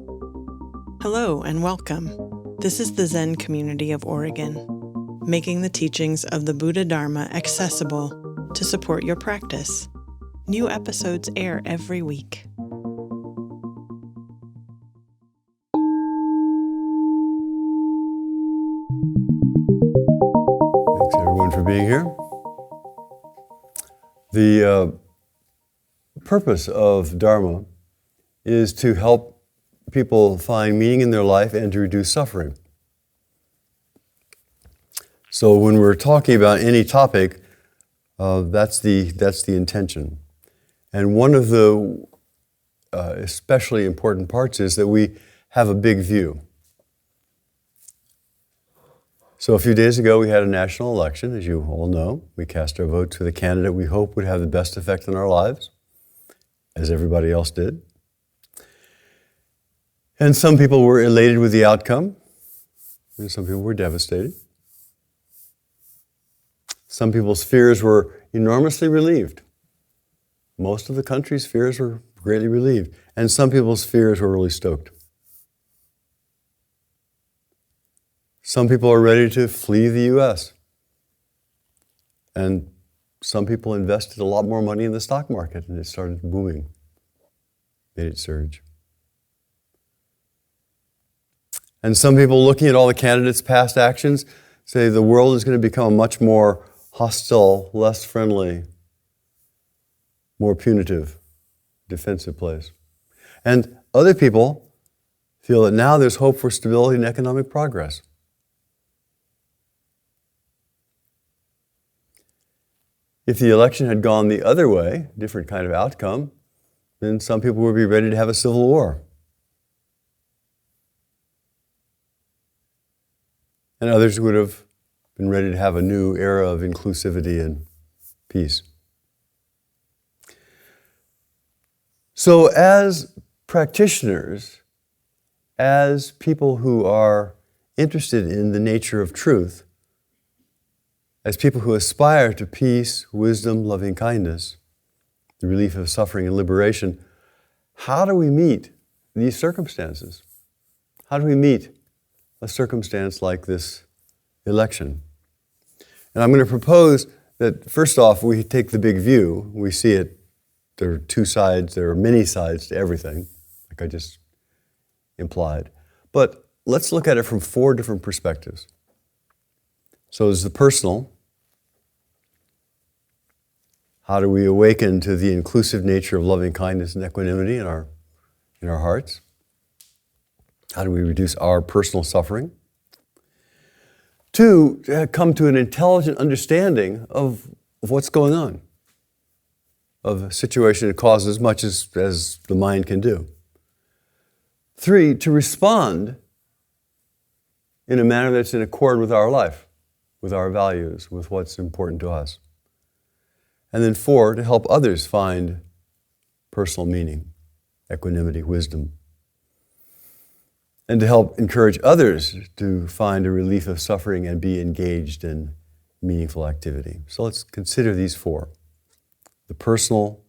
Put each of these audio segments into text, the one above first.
Hello and welcome. This is the Zen community of Oregon, making the teachings of the Buddha Dharma accessible to support your practice. New episodes air every week. Thanks everyone for being here. The purpose of Dharma is to help people find meaning in their life and to reduce suffering. So when we're talking about any topic, that's the intention. And one of the especially important parts is that we have a big view. So a few days ago we had a national election, as you all know. We cast our vote for the candidate we hope would have the best effect on our lives, as everybody else did. And some people were elated with the outcome, and some people were devastated. Some people's fears were enormously relieved. Most of the country's fears were greatly relieved, and some people's fears were really stoked. Some people are ready to flee the U.S., and some people invested a lot more money in the stock market, and it started booming, made it surge. And some people looking at all the candidates' past actions say the world is going to become a much more hostile, less friendly, more punitive, defensive place. And other people feel that now there's hope for stability and economic progress. If the election had gone the other way, different kind of outcome, then some people would be ready to have a civil war. And others would have been ready to have a new era of inclusivity and peace. So as practitioners, as people who are interested in the nature of truth, as people who aspire to peace, wisdom, loving kindness, the relief of suffering and liberation, how do we meet these circumstances? How do we meet a circumstance like this election? And I'm going to propose that first off, we take the big view. We see it, there are two sides, there are many sides to everything, like I just implied. But let's look at it from four different perspectives. So there's the personal. How do we awaken to the inclusive nature of loving kindness and equanimity in our hearts? How do we reduce our personal suffering? Two, to come to an intelligent understanding of what's going on, of a situation that causes as much as the mind can do. Three, to respond in a manner that's in accord with our life, with our values, with what's important to us. And then four, to help others find personal meaning, equanimity, wisdom, and to help encourage others to find a relief of suffering and be engaged in meaningful activity. So let's consider these four: the personal,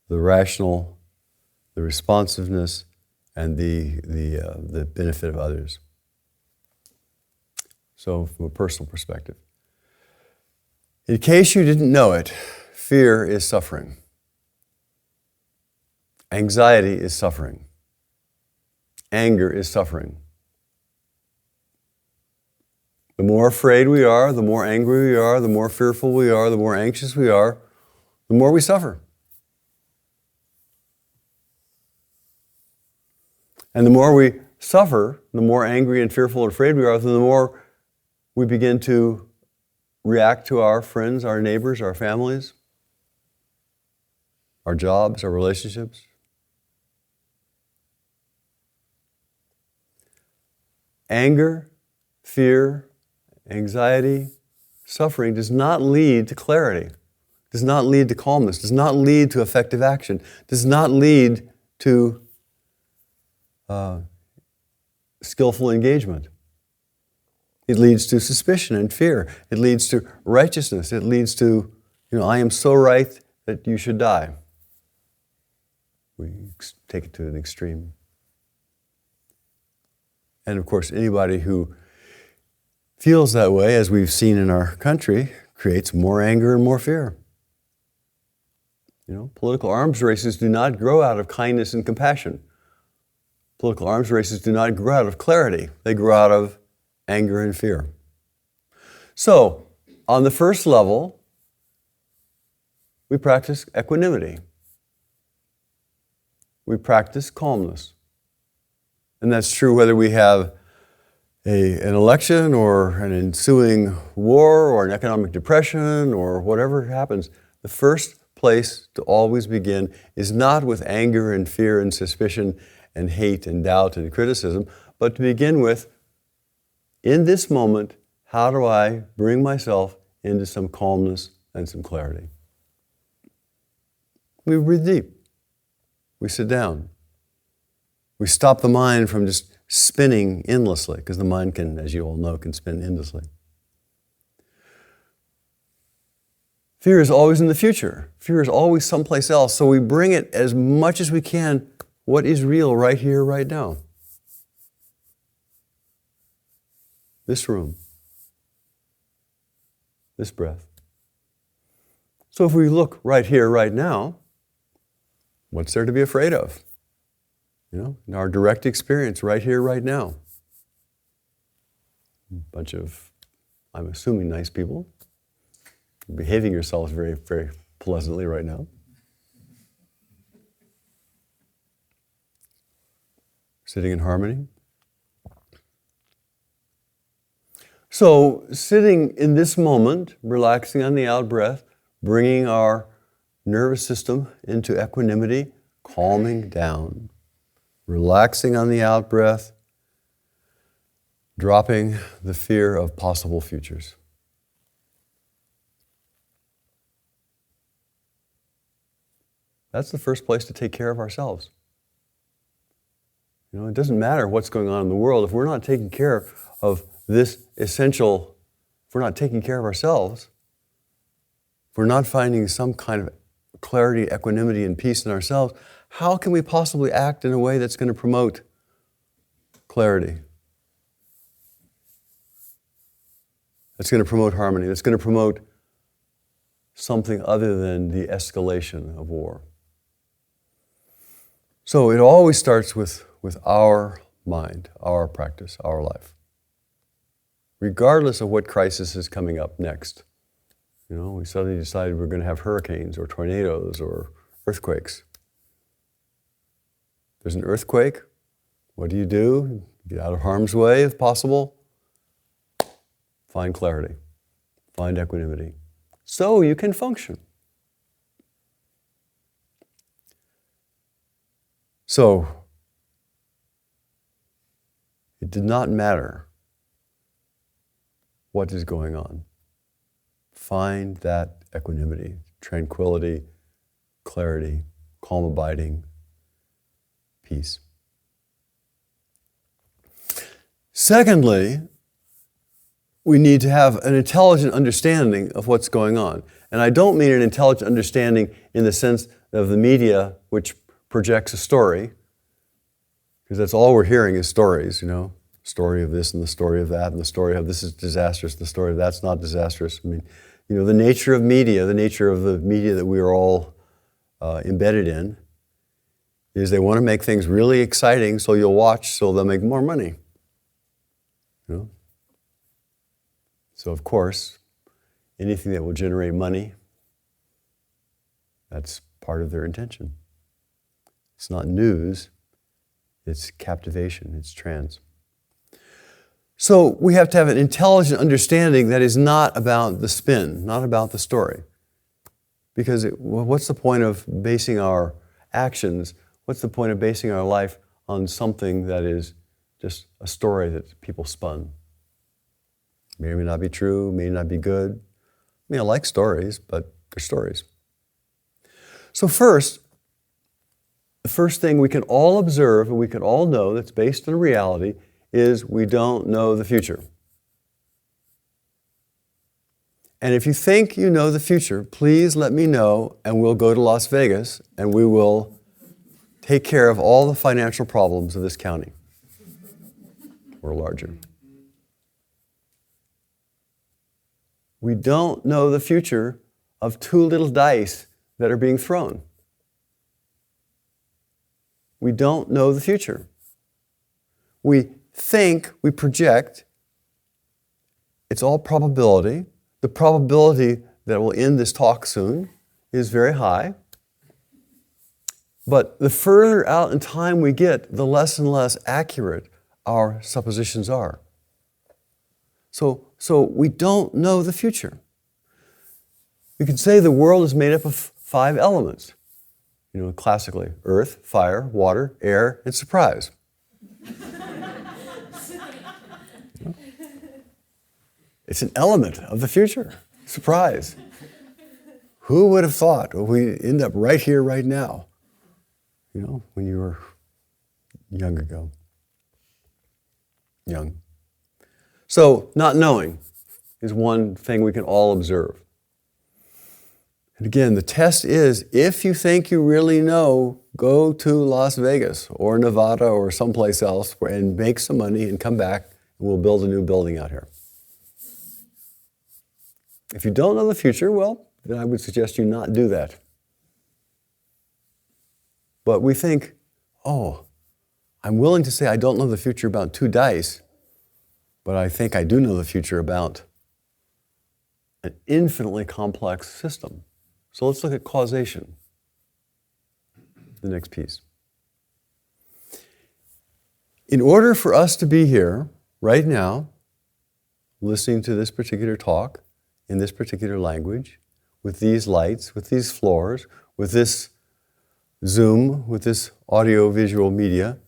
the rational, the responsiveness, and the benefit of others. So from a personal perspective. In case you didn't know it, fear is suffering. Anxiety is suffering. Anger is suffering. The more afraid we are, the more angry we are, the more fearful we are, the more anxious we are, the more we suffer. And the more we suffer, the more angry and fearful and afraid we are, the more we begin to react to our friends, our neighbors, our families, our jobs, our relationships. Anger, fear, anxiety, suffering does not lead to clarity, does not lead to calmness, does not lead to effective action, does not lead to skillful engagement. It leads to suspicion and fear. It leads to righteousness. It leads to, I am so right that you should die. We take it to an extreme. And of course, anybody who feels that way, as we've seen in our country, creates more anger and more fear. Political arms races do not grow out of kindness and compassion. Political arms races do not grow out of clarity. They grow out of anger and fear. So, on the first level, we practice equanimity. We practice calmness. And that's true whether we have an election or an ensuing war or an economic depression or whatever happens. The first place to always begin is not with anger and fear and suspicion and hate and doubt and criticism, but to begin with, in this moment, how do I bring myself into some calmness and some clarity? We breathe deep. We sit down. We stop the mind from just spinning endlessly, because the mind can, as you all know, can spin endlessly. Fear is always in the future. Fear is always someplace else. So we bring it as much as we can, what is real right here, right now. This room. This breath. So if we look right here, right now, what's there to be afraid of? In our direct experience, right here, right now. A bunch of, I'm assuming, nice people. Behaving yourselves very, very pleasantly right now. Sitting in harmony. So, sitting in this moment, relaxing on the out breath, bringing our nervous system into equanimity, calming down, relaxing on the out breath, dropping the fear of possible futures. That's the first place to take care of ourselves. It doesn't matter what's going on in the world. If we're not taking care of this essential, if we're not taking care of ourselves, if we're not finding some kind of clarity, equanimity, and peace in ourselves, how can we possibly act in a way that's going to promote clarity? That's going to promote harmony. That's going to promote something other than the escalation of war. So it always starts with our mind, our practice, our life. Regardless of what crisis is coming up next. We suddenly decided we're going to have hurricanes or tornadoes or earthquakes. There's an earthquake. What do? Get out of harm's way if possible. Find clarity. Find equanimity. So you can function. So, it did not matter what is going on. Find that equanimity, tranquility, clarity, calm abiding, peace. Secondly, we need to have an intelligent understanding of what's going on. And I don't mean an intelligent understanding in the sense of the media, which projects a story, because that's all we're hearing is stories, story of this and the story of that and the story of this is disastrous, the story of that's not disastrous. I mean, the nature of media, the nature of the media that we are all embedded in, is they want to make things really exciting so you'll watch so they'll make more money. So of course, anything that will generate money, that's part of their intention. It's not news, it's captivation, it's trance. So we have to have an intelligent understanding that is not about the spin, not about the story. Because what's the point of basing our actions, what's the point of basing our life on something that is just a story that people spun? May or may not be true, may not be good. I like stories, but they're stories. So first, the first thing we can all observe and we can all know that's based on reality is we don't know the future. And if you think you know the future, please let me know and we'll go to Las Vegas and we will take care of all the financial problems of this county. or larger. We don't know the future of two little dice that are being thrown. We don't know the future. We think, we project. It's all probability. The probability that we'll end this talk soon is very high. But the further out in time we get, the less and less accurate our suppositions are. So we don't know the future. We could say the world is made up of 5 elements. Classically, earth, fire, water, air, and surprise. It's an element of the future. Surprise. Who would have thought? Well, we end up right here, right now. When you were young. So, not knowing is one thing we can all observe. And again, the test is, if you think you really know, go to Las Vegas or Nevada or someplace else and make some money and come back, and we'll build a new building out here. If you don't know the future, well, then I would suggest you not do that. But we think, I'm willing to say I don't know the future about 2 dice, but I think I do know the future about an infinitely complex system. So let's look at causation, the next piece. In order for us to be here right now, listening to this particular talk, in this particular language, with these lights, with these floors, with this Zoom, with this audio-visual media,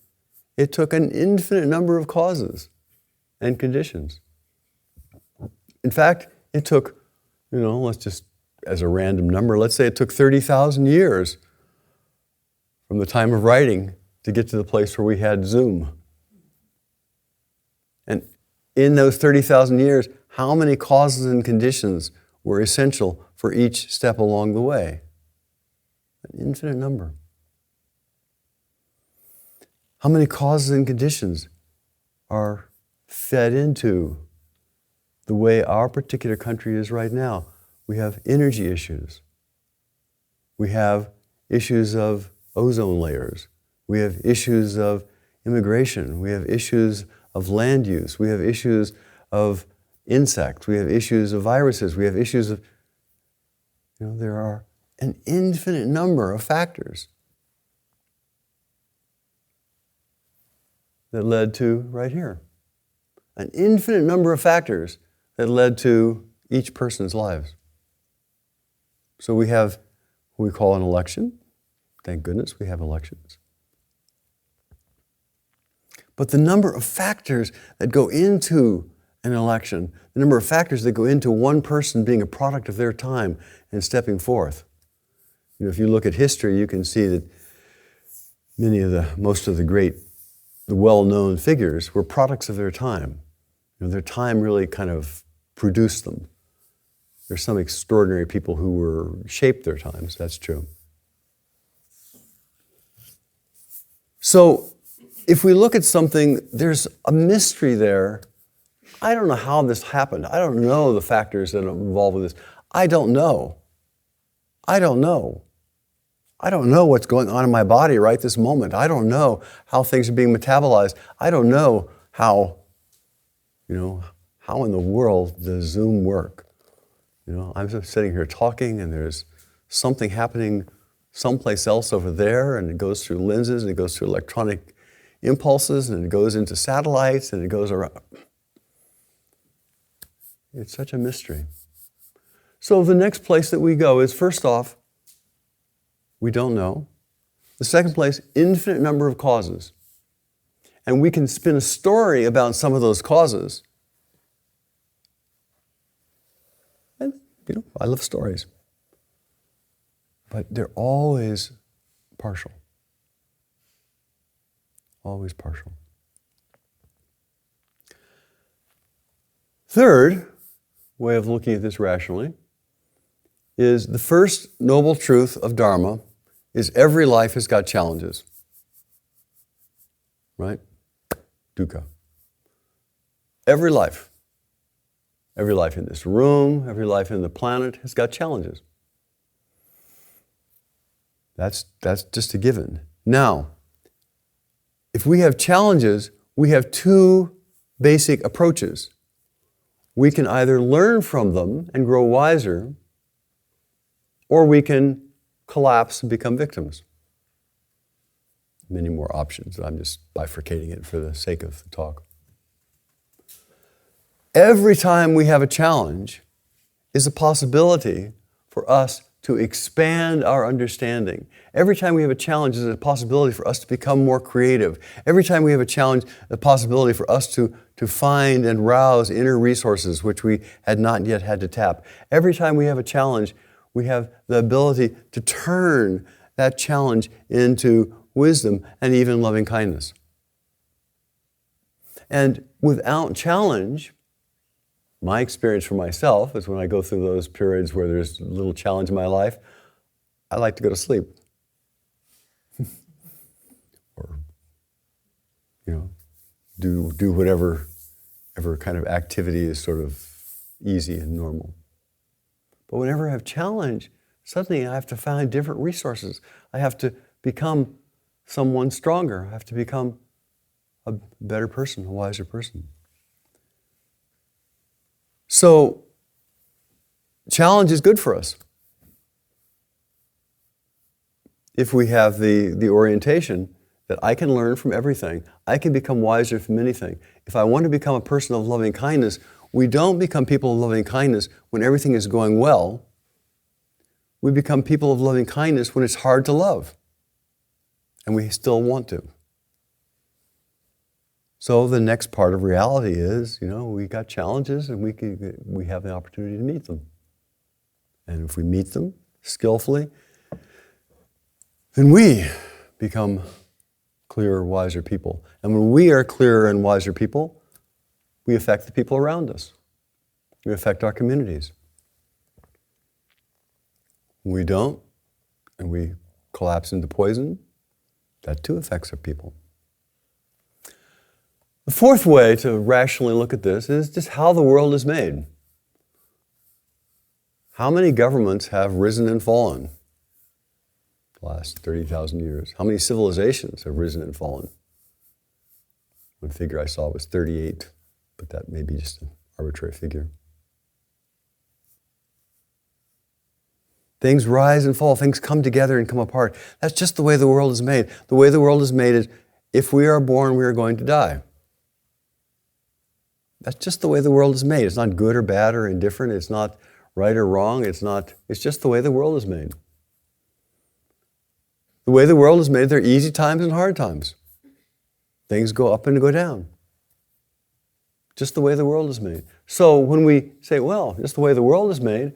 it took an infinite number of causes and conditions. In fact, it took, let's just, as a random number, let's say it took 30,000 years from the time of writing to get to the place where we had Zoom. And in those 30,000 years, how many causes and conditions were essential for each step along the way? An infinite number. How many causes and conditions are fed into the way our particular country is right now? We have energy issues. We have issues of ozone layers. We have issues of immigration. We have issues of land use. We have issues of insects. We have issues of viruses. We have issues of, there are an infinite number of factors that led to right here. An infinite number of factors that led to each person's lives. So we have what we call an election. Thank goodness we have elections. But the number of factors that go into an election, the number of factors that go into one person being a product of their time and stepping forth. If you look at history, you can see that most of the well-known figures were products of their time. Their time really kind of produced them. There's some extraordinary people who shaped their times, that's true. So, if we look at something, there's a mystery there. I don't know how this happened. I don't know the factors that are involved with this. I don't know. I don't know what's going on in my body right this moment. I don't know how things are being metabolized. I don't know how in the world does Zoom work? I'm just sitting here talking and there's something happening someplace else over there, and it goes through lenses and it goes through electronic impulses and it goes into satellites and it goes around. It's such a mystery. So the next place that we go is, first off, we don't know. The second place, infinite number of causes. And we can spin a story about some of those causes. And, I love stories. But they're always partial. Always partial. Third way of looking at this rationally is the first noble truth of Dharma is every life has got challenges. Right? Dukkha. Every life in this room, every life in the planet has got challenges. That's just a given. Now, if we have challenges, we have two basic approaches. We can either learn from them and grow wiser, or we can collapse and become victims. Many more options. I'm just bifurcating it for the sake of the talk. Every time we have a challenge is a possibility for us to expand our understanding. Every time we have a challenge is a possibility for us to become more creative. Every time we have a challenge, a possibility for us to find and rouse inner resources which we had not yet had to tap. Every time we have a challenge, we have the ability to turn that challenge into wisdom and even loving kindness. And without challenge, my experience for myself is when I go through those periods where there's a little challenge in my life, I like to go to sleep. Or, do whatever kind of activity is sort of easy and normal. But whenever I have challenge, suddenly I have to find different resources. I have to become someone stronger. I have to become a better person, a wiser person. So, challenge is good for us. If we have the orientation that I can learn from everything, I can become wiser from anything. If I want to become a person of loving kindness, we don't become people of loving kindness when everything is going well. We become people of loving kindness when it's hard to love, and we still want to. So the next part of reality is, we got challenges and we have the opportunity to meet them. And if we meet them skillfully, then we become clearer, wiser people. And when we are clearer and wiser people, we affect the people around us. We affect our communities. When we don't, and we collapse into poison, that too affects our people. The fourth way to rationally look at this is just how the world is made. How many governments have risen and fallen the last 30,000 years? How many civilizations have risen and fallen? One figure I saw was 38, but that may be just an arbitrary figure. Things rise and fall, things come together and come apart. That's just the way the world is made. The way the world is made is, if we are born, we are going to die. That's just the way the world is made. It's not good or bad or indifferent. It's not right or wrong. It's just the way the world is made. The way the world is made, there are easy times and hard times. Things go up and go down. Just the way the world is made. So when we say, well, just the way the world is made,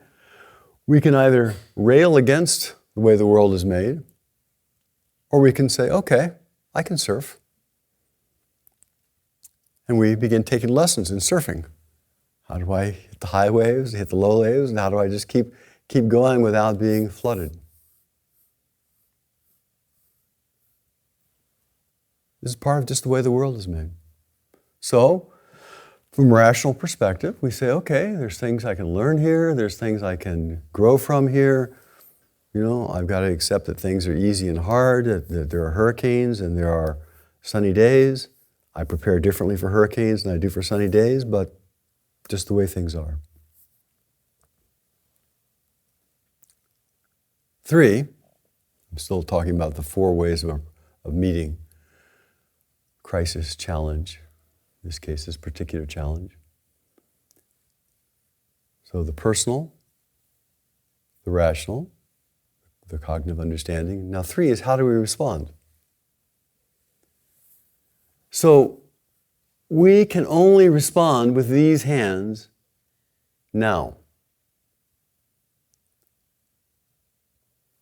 we can either rail against the way the world is made, or we can say, okay, I can surf. And we begin taking lessons in surfing. How do I hit the high waves, hit the low waves, and how do I just keep going without being flooded? This is part of just the way the world is made. So, from a rational perspective, we say, okay, there's things I can learn here, there's things I can grow from here. I've got to accept that things are easy and hard, that there are hurricanes and there are sunny days. I prepare differently for hurricanes than I do for sunny days, but just the way things are. 3, I'm still talking about the 4 ways of meeting crisis, challenge, in this case, this particular challenge. So the personal, the rational, the cognitive understanding. Now 3 is, how do we respond? So we can only respond with these hands now.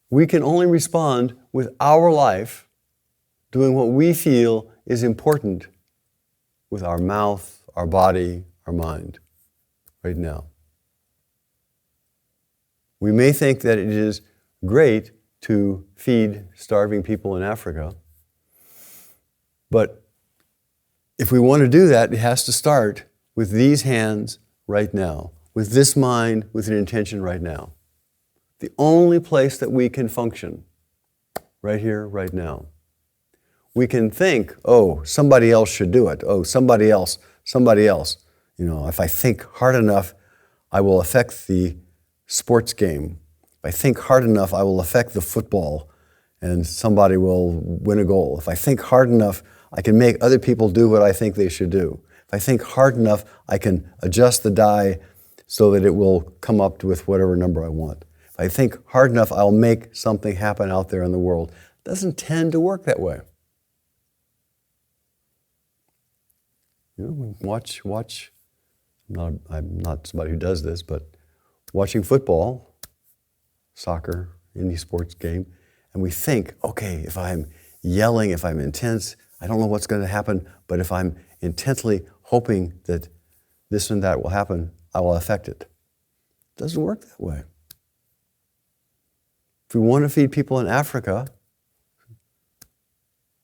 We can only respond with our life doing what we feel is important with our mouth, our body, our mind, right now. We may think that it is great to feed starving people in Africa, but if we want to do that, it has to start with these hands right now, with this mind, with an intention right now. The only place that we can function, right here, right now. We can think, oh, somebody else should do it. Oh, somebody else. If I think hard enough, I will affect the sports game. If I think hard enough, I will affect the football, and somebody will win a goal. If I think hard enough, I can make other people do what I think they should do. If I think hard enough, I can adjust the die so that it will come up with whatever number I want. If I think hard enough, I'll make something happen out there in the world. It doesn't tend to work that way. Watch. I'm not somebody who does this, but watching football, soccer, any sports game, and we think, okay, if I'm yelling, if I'm intense, I don't know what's going to happen, but if I'm intently hoping that this and that will happen, I will affect it. It doesn't work that way. If we want to feed people in Africa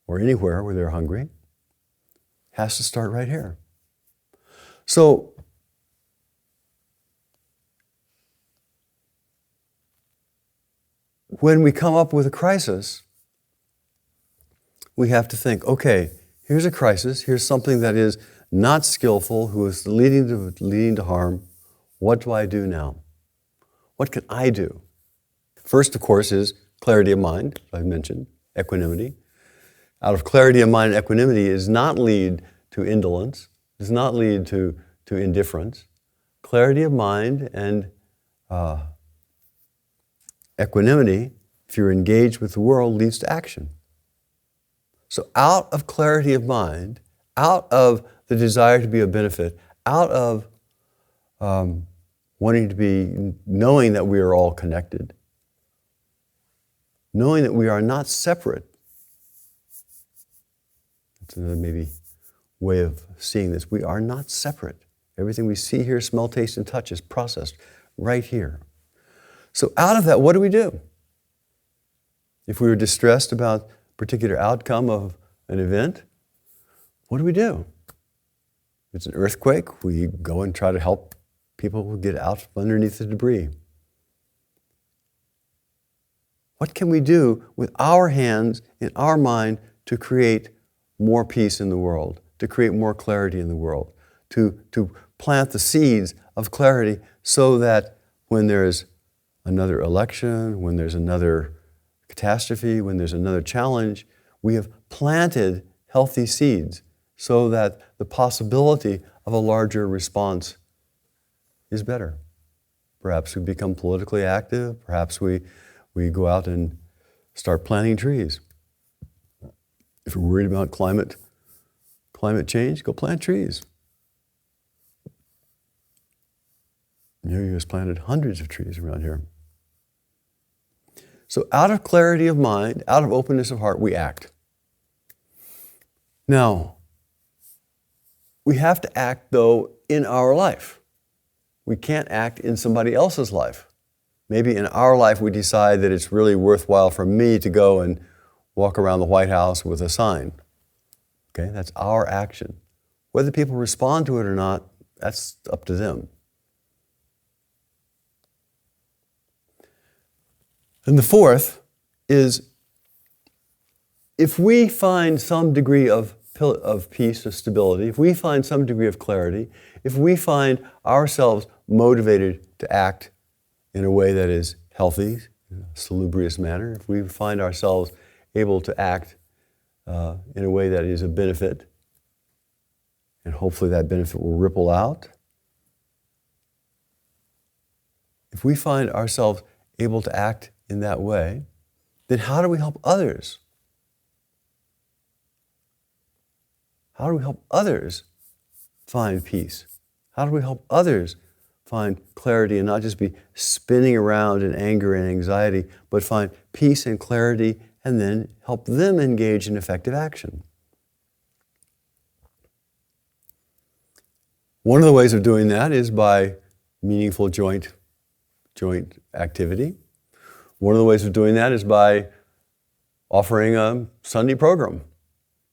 or anywhere where they're hungry, it has to start right here. So, when we come up with a crisis, we have to think, okay, here's a crisis, here's something that is not skillful, who is leading to harm. What do I do now? What can I do? First, of course, is clarity of mind, as I've mentioned, equanimity. Out of clarity of mind and equanimity does not lead to indolence, does not lead to indifference. Clarity of mind and equanimity, if you're engaged with the world, leads to action. So out of clarity of mind, out of the desire to be of benefit, out of wanting to be, knowing that we are all connected, knowing that we are not separate. That's another maybe way of seeing this. We are not separate. Everything we see, hear, smell, taste, and touch is processed right here. So out of that, what do we do? If we were distressed about a particular outcome of an event, what do we do? If it's an earthquake, we go and try to help people get out from underneath the debris. What can we do with our hands and our mind to create more peace in the world, to create more clarity in the world, to plant the seeds of clarity so that when there's another election, when there's another catastrophe, when there's another challenge, we have planted healthy seeds so that the possibility of a larger response is better. Perhaps we become politically active, perhaps we go out and start planting trees. If we're worried about climate change, go plant trees. You guys planted hundreds of trees around here. So out of clarity of mind, out of openness of heart, we act. Now, we have to act, though, in our life. We can't act in somebody else's life. Maybe in our life we decide that it's really worthwhile for me to go and walk around the White House with a sign. Okay, that's our action. Whether people respond to it or not, that's up to them. And the fourth is, if we find some degree of peace, of stability, if we find some degree of clarity, if we find ourselves motivated to act in a way that is healthy, in a salubrious manner, if we find ourselves able to act in a way that is a benefit, and hopefully that benefit will ripple out, if we find ourselves able to act in that way, then how do we help others? How do we help others find peace? How do we help others find clarity and not just be spinning around in anger and anxiety, but find peace and clarity and then help them engage in effective action? One of the ways of doing that is by meaningful joint activity. One of the ways of doing that is by offering a Sunday program,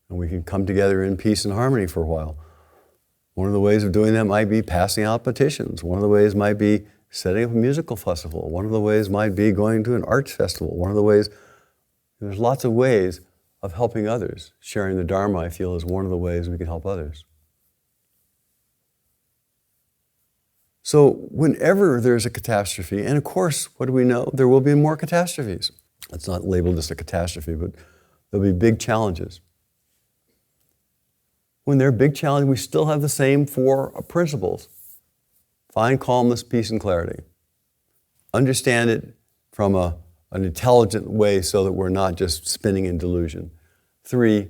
and we can come together in peace and harmony for a while. One of the ways of doing that might be passing out petitions. One of the ways might be setting up a musical festival. One of the ways might be going to an arts festival. One of the ways, there's lots of ways of helping others. Sharing the Dharma, I feel, is one of the ways we can help others. So whenever there's a catastrophe, and of course, what do we know? There will be more catastrophes. It's not labeled as a catastrophe, but there'll be big challenges. When there are big challenges, we still have the same four principles. Find calmness, peace, and clarity. Understand it from an intelligent way so that we're not just spinning in delusion. 3,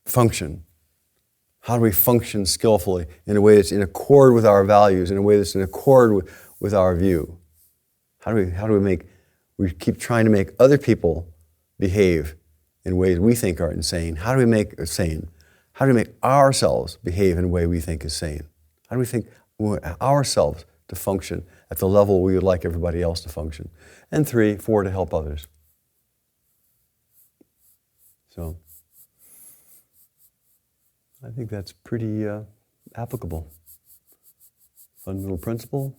function. How do we function skillfully in a way that's in accord with our values, in a way that's in accord with our view? How do we keep trying to make other people behave in ways we think are insane? How do we make sane? How do we make ourselves behave in a way we think is sane? How do we think ourselves to function at the level we would like everybody else to function? And 3, 4, to help others. So, I think that's pretty applicable. Fundamental principle,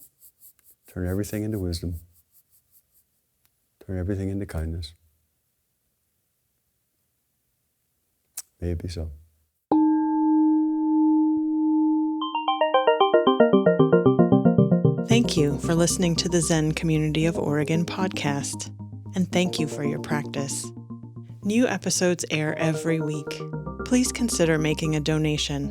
turn everything into wisdom. Turn everything into kindness. May it be so. Thank you for listening to the Zen Community of Oregon podcast, and thank you for your practice. New episodes air every week. Please consider making a donation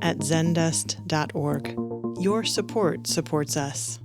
at zendust.org. Your support supports us.